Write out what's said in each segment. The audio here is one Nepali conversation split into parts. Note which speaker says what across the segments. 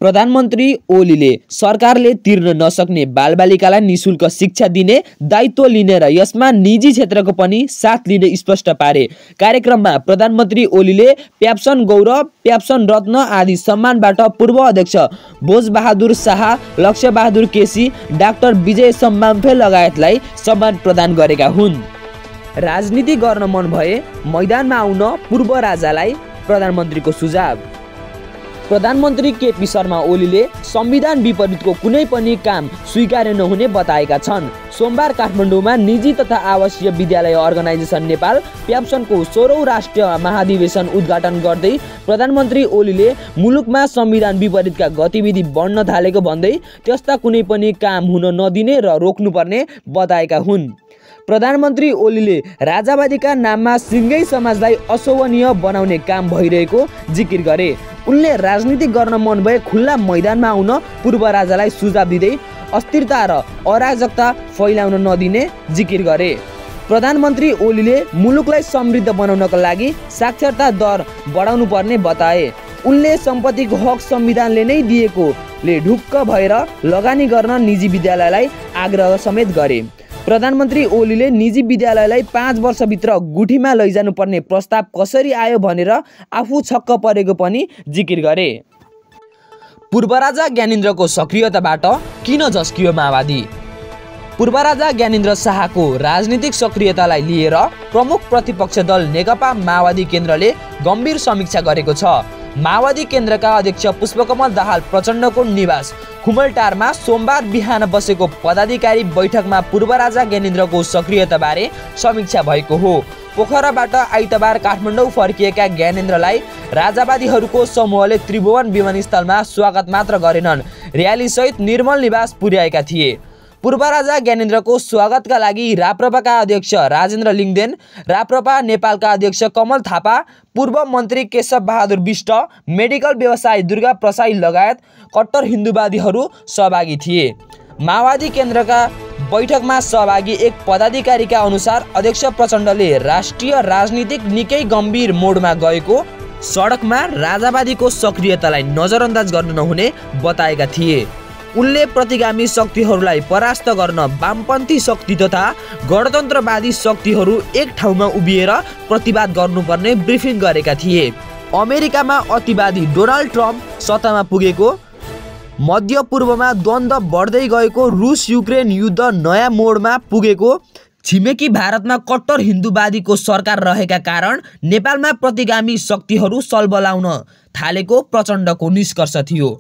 Speaker 1: प्रधानमन्त्री ओलीले सरकारले तिर्न नसक्ने बालबालिकालाई निशुल्क शिक्षा दिने दायित्व लिने र यसमा निजी क्षेत्रको पनि साथ लिने स्पष्ट पारे। कार्यक्रममा प्रधानमन्त्री ओलीले प्याप्सन गौरव, प्याप्सन रत्न आदि सम्मानबाट पूर्व अध्यक्ष भोजबहादुर शाह, लक्ष्यबहादुर केसी, डाक्टर विजय सम्माम्फे लगायतलाई सम्मान प्रदान गरेका हुन्। राजनीति गर्न मन भए मैदानमा आउन पूर्व राजालाई प्रधानमन्त्रीको सुझाव। प्रधानमन्त्री केपी शर्मा ओलीले संविधान विपरीतको कुनै पनि काम स्वीकार्य नहुने बताएका छन्। सोमबार काठमाडौँमा निजी तथा आवासीय विद्यालय अर्गनाइजेसन नेपाल प्याप्सनको 16औं राष्ट्रिय महाधिवेशन उद्घाटन गर्दै प्रधानमन्त्री ओलीले मुलुकमा संविधान विपरीतका गतिविधि बढ्न थालेको भन्दै त्यस्ता कुनै पनि काम हुन नदिने र रोक्नुपर्ने बताएका हुन्। प्रधानमन्त्री ओलीले राजावादीका नाममा सिङ्गै समाजलाई अशोभनीय बनाउने काम भइरहेको जिकिर गरे। उनले राजनीति गर्न मन भए खुल्ला मैदानमा आउन पूर्व राजालाई सुझाव दिँदै अस्थिरता र अराजकता फैलाउन नदिने जिकिर गरे। प्रधानमन्त्री ओलीले मुलुकलाई समृद्ध बनाउनका लागि साक्षरता दर बढाउनु पर्ने बताए। उनले सम्पत्तिको हक संविधानले नै दिएकोले ढुक्क भएर लगानी गर्न निजी विद्यालयलाई आग्रह समेत गरे। प्रधानमन्त्री ओलीले निजी विद्यालयलाई 5 वर्षभित्र गुठीमा लैजानुपर्ने प्रस्ताव कसरी आयो भनेर आफू छक्क परेको पनि जिकिर गरे। पूर्व राजा ज्ञानेन्द्रको सक्रियताबाट किन झस्कियो माओवादी? पूर्व राजा ज्ञानेन्द्र शाहको राजनीतिक सक्रियतालाई लिएर प्रमुख प्रतिपक्ष दल नेकपा माओवादी केन्द्रले गम्भीर समीक्षा गरेको छ। माओवादी केन्द्रका अध्यक्ष पुष्पकमल दाहाल प्रचण्डको निवास खुमलटारमा सोमबार बिहान बसेको पदाधिकारी बैठकमा पूर्व राजा ज्ञानेन्द्रको सक्रियताबारे समीक्षा भएको हो। पोखराबाट आइतबार काठमाडौँ फर्किएका ज्ञानेन्द्रलाई राजावादीहरूको समूहले त्रिभुवन विमानस्थलमा स्वागत मात्र गरेनन्, र्यालीसहित निर्मल निवास पुर्याएका थिए। पूर्व राजा ज्ञानेन्द्रको स्वागतका लागि राप्रपाका अध्यक्ष राजेन्द्र लिङदेन, राप्रपा नेपालका अध्यक्ष कमल थापा, पूर्व मन्त्री केशव बहादुर बिष्ट, मेडिकल व्यवसायी दुर्गा प्रसाई लगायत कट्टर हिन्दूवादीहरू सहभागी थिए। माओवादी केन्द्रका बैठकमा सहभागी एक पदाधिकारीका अनुसार अध्यक्ष प्रचण्डले राष्ट्रिय राजनीतिक निकै गम्भीर मोडमा गएको, सडकमा राजावादीको सक्रियतालाई नजरअन्दाज गर्न नहुने बताएका थिए। उनले प्रतिगामी शक्तिहरूलाई परास्त गर्न वामपन्थी शक्ति तथा गणतन्त्रवादी शक्तिहरू एक ठाउँमा उभिएर प्रतिवाद गर्नुपर्ने ब्रिफिङ गरेका थिए। अमेरिकामा अतिवादी डोनाल्ड ट्रम्प सत्तामा पुगेको, मध्य पूर्वमा द्वन्द्व बढ्दै गएको, रुस युक्रेन युद्ध नयाँ मोडमा पुगेको, छिमेकी भारतमा कट्टर हिन्दूवादीको सरकार रहेका कारण नेपालमा प्रतिगामी शक्तिहरू सल्बलाउन थालेको प्रचण्डको निष्कर्ष थियो।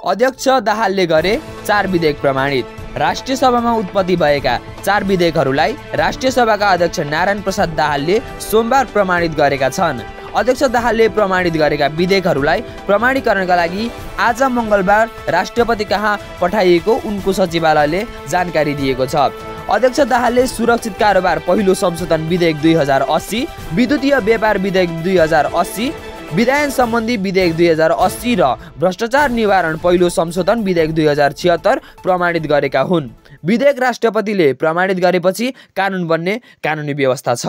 Speaker 1: अध्यक्ष दाहालले गरे 4 विधेयक प्रमाणित। राष्ट्रिय सभामा उत्पत्ति भएका 4 विधेयकहरूलाई राष्ट्रिय सभाका अध्यक्ष नारायण प्रसाद दाहालले सोमबार प्रमाणित गरेका छन्। अध्यक्ष दाहालले प्रमाणित गरेका विधेयकहरूलाई प्रमाणीकरणका लागि आज मङ्गलबार राष्ट्रपति कहाँ पठाइएको उनको सचिवालयले जानकारी दिएको छ। अध्यक्ष दाहालले सुरक्षित कारोबार पहिलो संशोधन विधेयक 2080, विद्युतीय व्यापार विधेयक 2080, विधायन सम्बन्धी विधेयक 2080 र भ्रष्टाचार निवारण पहिलो संशोधन विधेयक 2076 प्रमाणित गरेका हुन्। विधेयक राष्ट्रपतिले प्रमाणित गरेपछि कानुन बन्ने कानुनी व्यवस्था छ।